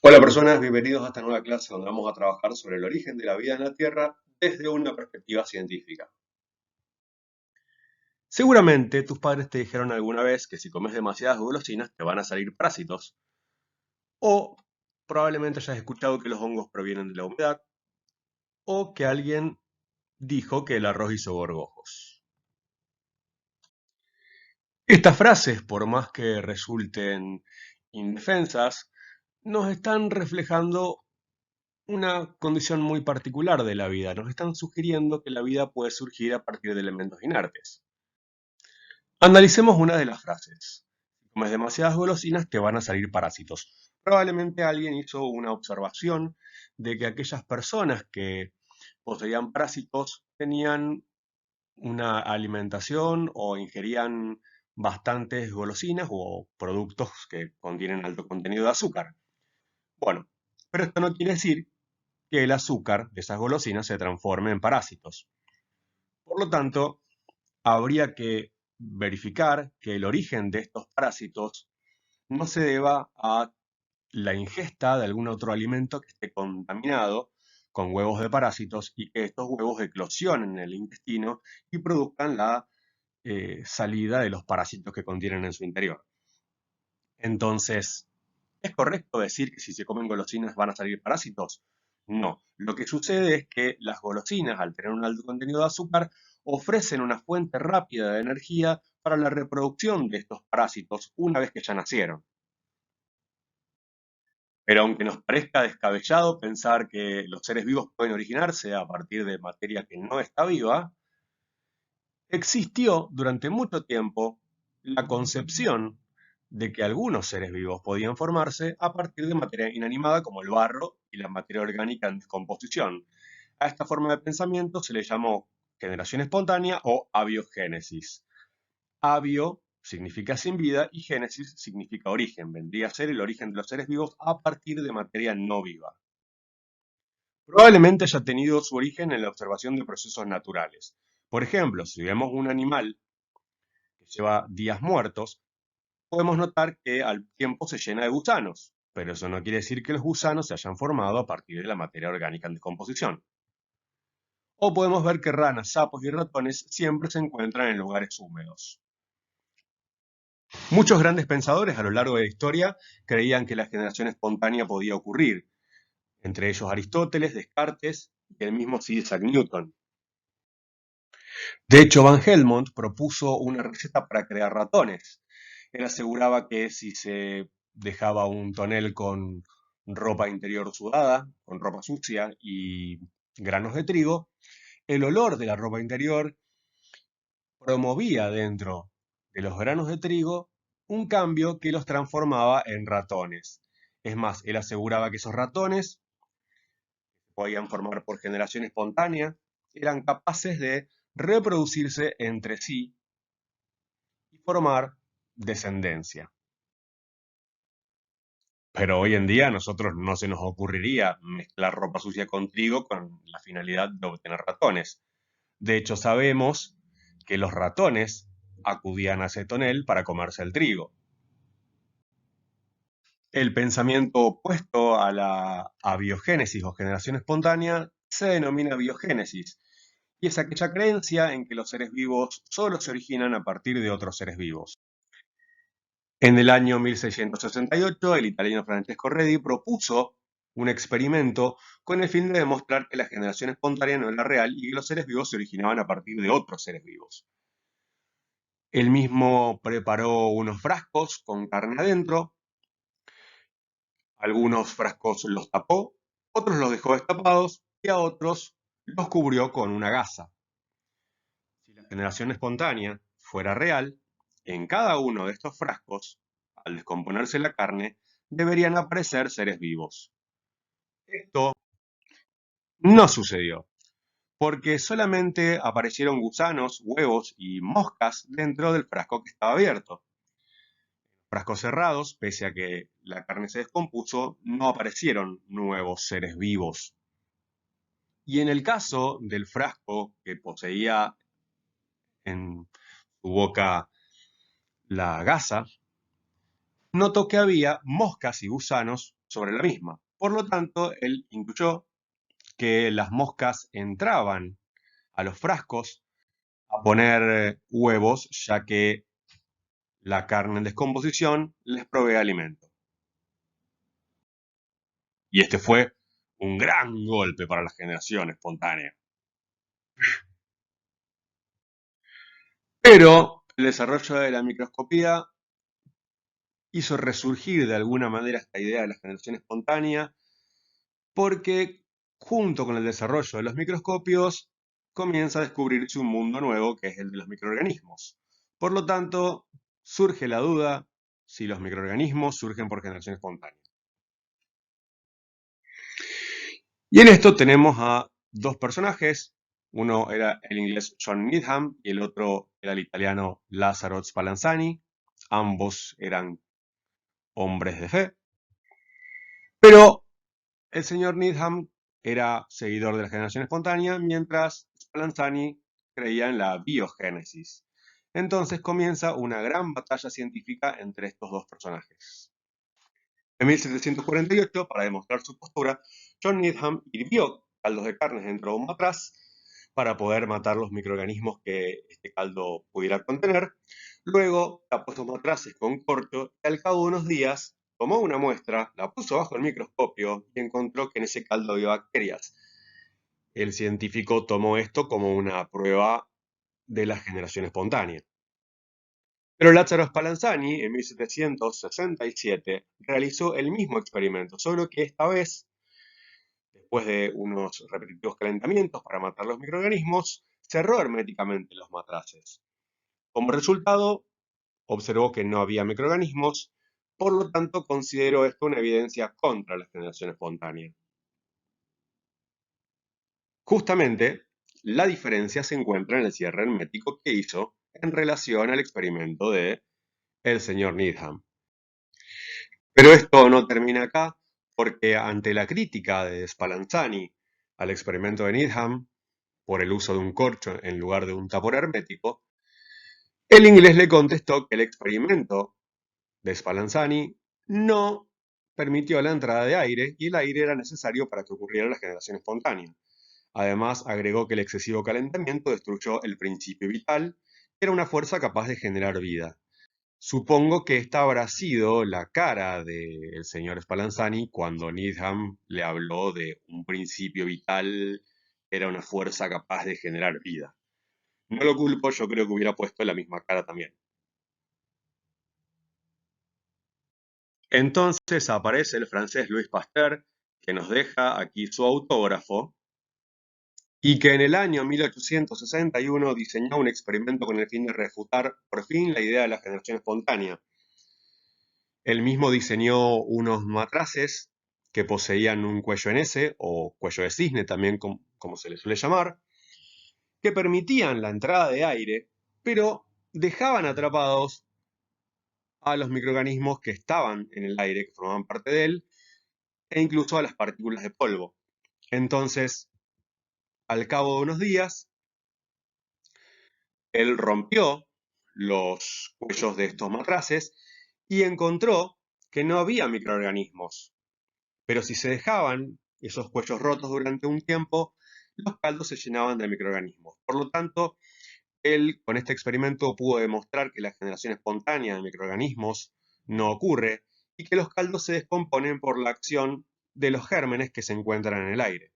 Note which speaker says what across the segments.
Speaker 1: Hola personas, bienvenidos a esta nueva clase donde vamos a trabajar sobre el origen de la vida en la Tierra desde una perspectiva científica. Seguramente tus padres te dijeron alguna vez que si comes demasiadas golosinas te van a salir parásitos, o probablemente hayas escuchado que los hongos provienen de la humedad, o que alguien dijo que el arroz hizo gorgojos. Estas frases, por más que resulten indefensas, nos están reflejando una condición muy particular de la vida. Nos están sugiriendo que la vida puede surgir a partir de elementos inertes. Analicemos una de las frases. Si comes demasiadas golosinas te van a salir parásitos. Probablemente alguien hizo una observación de que aquellas personas que poseían parásitos tenían una alimentación o ingerían bastantes golosinas o productos que contienen alto contenido de azúcar. Bueno, pero esto no quiere decir que el azúcar de esas golosinas se transforme en parásitos. Por lo tanto, habría que verificar que el origen de estos parásitos no se deba a la ingesta de algún otro alimento que esté contaminado con huevos de parásitos y que estos huevos eclosionen en el intestino y produzcan la salida de los parásitos que contienen en su interior. Entonces, ¿es correcto decir que si se comen golosinas van a salir parásitos? No. Lo que sucede es que las golosinas, al tener un alto contenido de azúcar, ofrecen una fuente rápida de energía para la reproducción de estos parásitos una vez que ya nacieron. Pero aunque nos parezca descabellado pensar que los seres vivos pueden originarse a partir de materia que no está viva, existió durante mucho tiempo la concepción de que algunos seres vivos podían formarse a partir de materia inanimada como el barro y la materia orgánica en descomposición. A esta forma de pensamiento se le llamó generación espontánea o abiogénesis. Abio significa sin vida y génesis significa origen. Vendría a ser el origen de los seres vivos a partir de materia no viva. Probablemente haya tenido su origen en la observación de procesos naturales. Por ejemplo, si vemos un animal que lleva días muertos, podemos notar que al tiempo se llena de gusanos, pero eso no quiere decir que los gusanos se hayan formado a partir de la materia orgánica en descomposición. O podemos ver que ranas, sapos y ratones siempre se encuentran en lugares húmedos. Muchos grandes pensadores a lo largo de la historia creían que la generación espontánea podía ocurrir, entre ellos Aristóteles, Descartes y el mismo Sir Isaac Newton. De hecho, Van Helmont propuso una receta para crear ratones. Él aseguraba que si se dejaba un tonel con ropa interior sudada, con ropa sucia y granos de trigo, el olor de la ropa interior promovía dentro de los granos de trigo un cambio que los transformaba en ratones. Es más, él aseguraba que esos ratones podían formar por generación espontánea, eran capaces de reproducirse entre sí y formar descendencia. Pero hoy en día a nosotros no se nos ocurriría mezclar ropa sucia con trigo con la finalidad de obtener ratones. De hecho, sabemos que los ratones acudían a ese tonel para comerse el trigo. El pensamiento opuesto a la abiogénesis o generación espontánea se denomina biogénesis, y es aquella creencia en que los seres vivos solo se originan a partir de otros seres vivos. En el año 1668, el italiano Francesco Redi propuso un experimento con el fin de demostrar que la generación espontánea no era real y que los seres vivos se originaban a partir de otros seres vivos. Él mismo preparó unos frascos con carne adentro, algunos frascos los tapó, otros los dejó destapados y a otros los cubrió con una gasa. Si la generación espontánea fuera real, en cada uno de estos frascos, al descomponerse la carne, deberían aparecer seres vivos. Esto no sucedió, porque solamente aparecieron gusanos, huevos y moscas dentro del frasco que estaba abierto. Frascos cerrados, pese a que la carne se descompuso, no aparecieron nuevos seres vivos. Y en el caso del frasco que poseía en su boca la gasa, notó que había moscas y gusanos sobre la misma. Por lo tanto, él intuyó que las moscas entraban a los frascos a poner huevos, ya que la carne en descomposición les provee alimento. Y este fue un gran golpe para la generación espontánea. Pero el desarrollo de la microscopía hizo resurgir de alguna manera esta idea de la generación espontánea, porque junto con el desarrollo de los microscopios comienza a descubrirse un mundo nuevo que es el de los microorganismos. Por lo tanto, surge la duda si los microorganismos surgen por generación espontánea. Y en esto tenemos a dos personajes. Uno era el inglés John Needham y el otro era el italiano Lazzaro Spallanzani. Ambos eran hombres de fe. Pero el señor Needham era seguidor de la generación espontánea, mientras Spallanzani creía en la biogénesis. Entonces comienza una gran batalla científica entre estos dos personajes. En 1748, para demostrar su postura, John Needham hirvió caldos de carnes dentro de un matraz para poder matar los microorganismos que este caldo pudiera contener. Luego tapó estos matraces con corcho y al cabo de unos días tomó una muestra, la puso bajo el microscopio y encontró que en ese caldo había bacterias. El científico tomó esto como una prueba de la generación espontánea. Pero Lazzaro Spallanzani, en 1767, realizó el mismo experimento, solo que esta vez, después de unos repetitivos calentamientos para matar los microorganismos, cerró herméticamente los matraces. Como resultado, observó que no había microorganismos, por lo tanto consideró esto una evidencia contra la generación espontánea. Justamente, la diferencia se encuentra en el cierre hermético que hizo en relación al experimento de el señor Needham. Pero esto no termina acá, porque ante la crítica de Spallanzani al experimento de Needham por el uso de un corcho en lugar de un tapón hermético, el inglés le contestó que el experimento de Spallanzani no permitió la entrada de aire y el aire era necesario para que ocurriera la generación espontánea. Además, agregó que el excesivo calentamiento destruyó el principio vital, que era una fuerza capaz de generar vida. Supongo que esta habrá sido la cara del señor Spallanzani cuando Needham le habló de un principio vital, que era una fuerza capaz de generar vida. No lo culpo, yo creo que hubiera puesto la misma cara también. Entonces aparece el francés Louis Pasteur, que nos deja aquí su autógrafo, y que en el año 1861 diseñó un experimento con el fin de refutar por fin la idea de la generación espontánea. Él mismo diseñó unos matraces que poseían un cuello en S, o cuello de cisne también como se le suele llamar, que permitían la entrada de aire, pero dejaban atrapados a los microorganismos que estaban en el aire, que formaban parte de él, e incluso a las partículas de polvo. Entonces, al cabo de unos días, él rompió los cuellos de estos matraces y encontró que no había microorganismos. Pero si se dejaban esos cuellos rotos durante un tiempo, los caldos se llenaban de microorganismos. Por lo tanto, él con este experimento pudo demostrar que la generación espontánea de microorganismos no ocurre y que los caldos se descomponen por la acción de los gérmenes que se encuentran en el aire.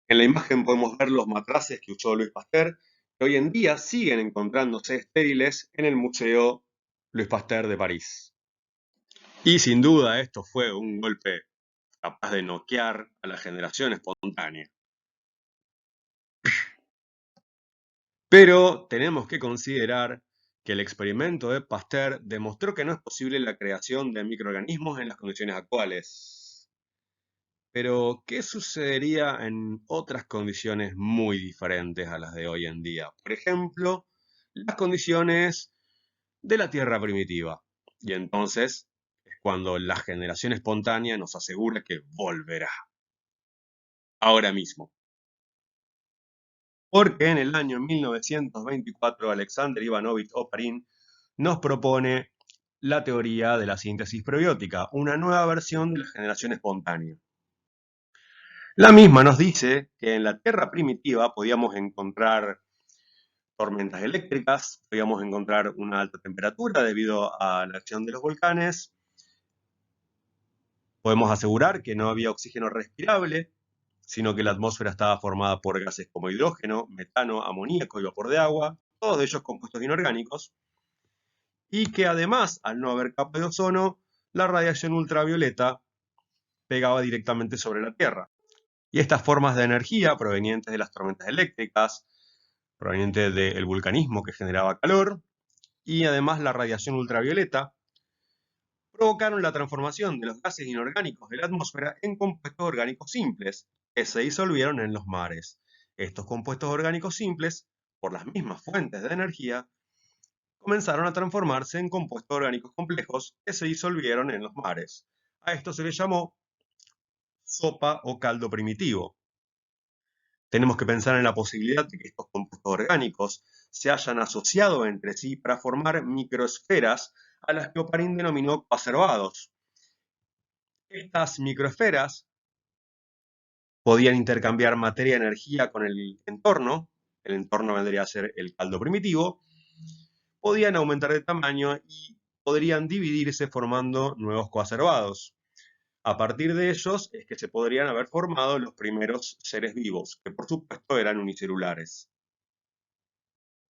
Speaker 1: En la imagen podemos ver los matraces que usó Louis Pasteur, que hoy en día siguen encontrándose estériles en el Museo Louis Pasteur de París. Y sin duda esto fue un golpe capaz de noquear a la generación espontánea. Pero tenemos que considerar que el experimento de Pasteur demostró que no es posible la creación de microorganismos en las condiciones actuales. Pero, ¿qué sucedería en otras condiciones muy diferentes a las de hoy en día? Por ejemplo, las condiciones de la Tierra primitiva. Y entonces es cuando la generación espontánea nos asegura que volverá. Ahora mismo. Porque en el año 1924 Alexander Ivanovich Oparin nos propone la teoría de la síntesis prebiótica, una nueva versión de la generación espontánea. La misma nos dice que en la Tierra primitiva podíamos encontrar tormentas eléctricas, podíamos encontrar una alta temperatura debido a la acción de los volcanes. Podemos asegurar que no había oxígeno respirable, sino que la atmósfera estaba formada por gases como hidrógeno, metano, amoníaco y vapor de agua, todos ellos compuestos inorgánicos, y que además, al no haber capa de ozono, la radiación ultravioleta pegaba directamente sobre la Tierra. Y estas formas de energía provenientes de las tormentas eléctricas, provenientes del vulcanismo que generaba calor, y además la radiación ultravioleta, provocaron la transformación de los gases inorgánicos de la atmósfera en compuestos orgánicos simples, que se disolvieron en los mares. Estos compuestos orgánicos simples, por las mismas fuentes de energía, comenzaron a transformarse en compuestos orgánicos complejos que se disolvieron en los mares. A esto se le llamó sopa o caldo primitivo. Tenemos que pensar en la posibilidad de que estos compuestos orgánicos se hayan asociado entre sí para formar microesferas a las que Oparin denominó coacervados. Estas microesferas podían intercambiar materia y energía con el entorno vendría a ser el caldo primitivo, podían aumentar de tamaño y podrían dividirse formando nuevos coacervados. A partir de ellos es que se podrían haber formado los primeros seres vivos, que por supuesto eran unicelulares.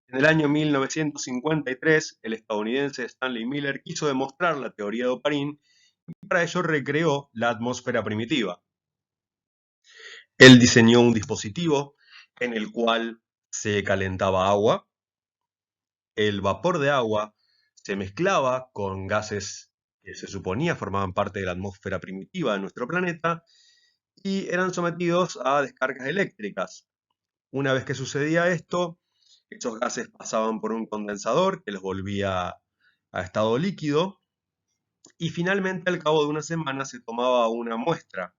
Speaker 1: En el año 1953, el estadounidense Stanley Miller quiso demostrar la teoría de Oparin y para ello recreó la atmósfera primitiva. Él diseñó un dispositivo en el cual se calentaba agua, el vapor de agua se mezclaba con gases que se suponía formaban parte de la atmósfera primitiva de nuestro planeta y eran sometidos a descargas eléctricas. Una vez que sucedía esto, esos gases pasaban por un condensador que los volvía a estado líquido y finalmente al cabo de una semana se tomaba una muestra.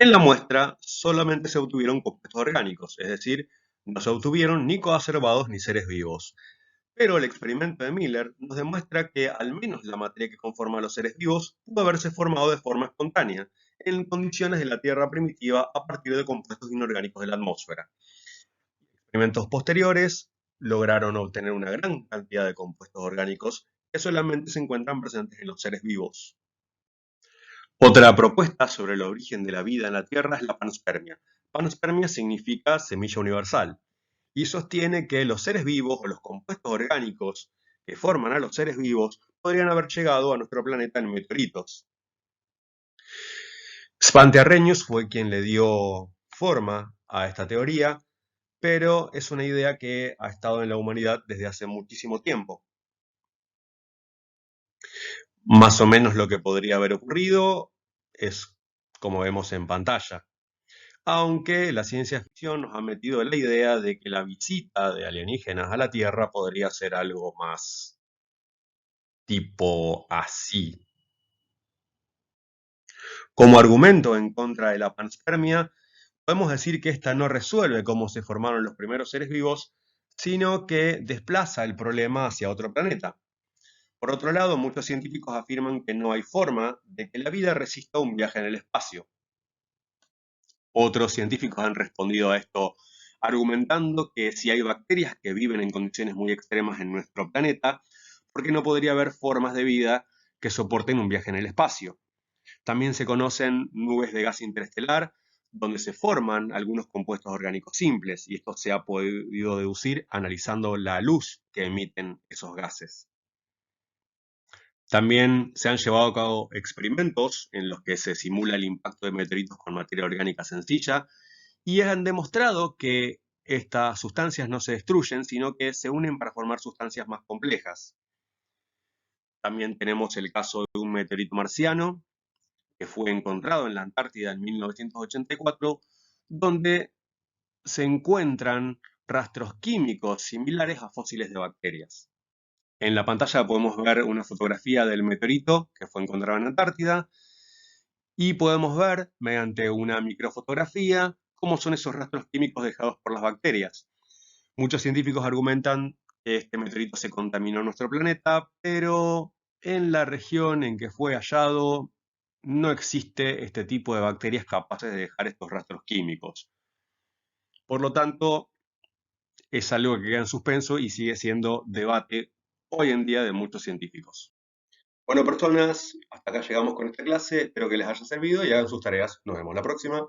Speaker 1: En la muestra solamente se obtuvieron compuestos orgánicos, es decir, no se obtuvieron ni coacervados ni seres vivos. Pero el experimento de Miller nos demuestra que al menos la materia que conforma a los seres vivos pudo haberse formado de forma espontánea, en condiciones de la Tierra primitiva a partir de compuestos inorgánicos de la atmósfera. Experimentos posteriores lograron obtener una gran cantidad de compuestos orgánicos que solamente se encuentran presentes en los seres vivos. Otra propuesta sobre el origen de la vida en la Tierra es la panspermia. Panspermia significa semilla universal y sostiene que los seres vivos o los compuestos orgánicos que forman a los seres vivos podrían haber llegado a nuestro planeta en meteoritos. Svante Arrhenius fue quien le dio forma a esta teoría, pero es una idea que ha estado en la humanidad desde hace muchísimo tiempo. Más o menos lo que podría haber ocurrido es como vemos en pantalla. Aunque la ciencia ficción nos ha metido la idea de que la visita de alienígenas a la Tierra podría ser algo más tipo así. Como argumento en contra de la panspermia, podemos decir que esta no resuelve cómo se formaron los primeros seres vivos, sino que desplaza el problema hacia otro planeta. Por otro lado, muchos científicos afirman que no hay forma de que la vida resista un viaje en el espacio. Otros científicos han respondido a esto argumentando que si hay bacterias que viven en condiciones muy extremas en nuestro planeta, ¿por qué no podría haber formas de vida que soporten un viaje en el espacio? También se conocen nubes de gas interestelar, donde se forman algunos compuestos orgánicos simples, y esto se ha podido deducir analizando la luz que emiten esos gases. También se han llevado a cabo experimentos en los que se simula el impacto de meteoritos con materia orgánica sencilla y han demostrado que estas sustancias no se destruyen, sino que se unen para formar sustancias más complejas. También tenemos el caso de un meteorito marciano que fue encontrado en la Antártida en 1984, donde se encuentran rastros químicos similares a fósiles de bacterias. En la pantalla podemos ver una fotografía del meteorito que fue encontrado en la Antártida y podemos ver, mediante una microfotografía, cómo son esos rastros químicos dejados por las bacterias. Muchos científicos argumentan que este meteorito se contaminó nuestro planeta, pero en la región en que fue hallado no existe este tipo de bacterias capaces de dejar estos rastros químicos. Por lo tanto, es algo que queda en suspenso y sigue siendo debate hoy en día de muchos científicos. Bueno, personas, hasta acá llegamos con esta clase. Espero que les haya servido y hagan sus tareas. Nos vemos la próxima.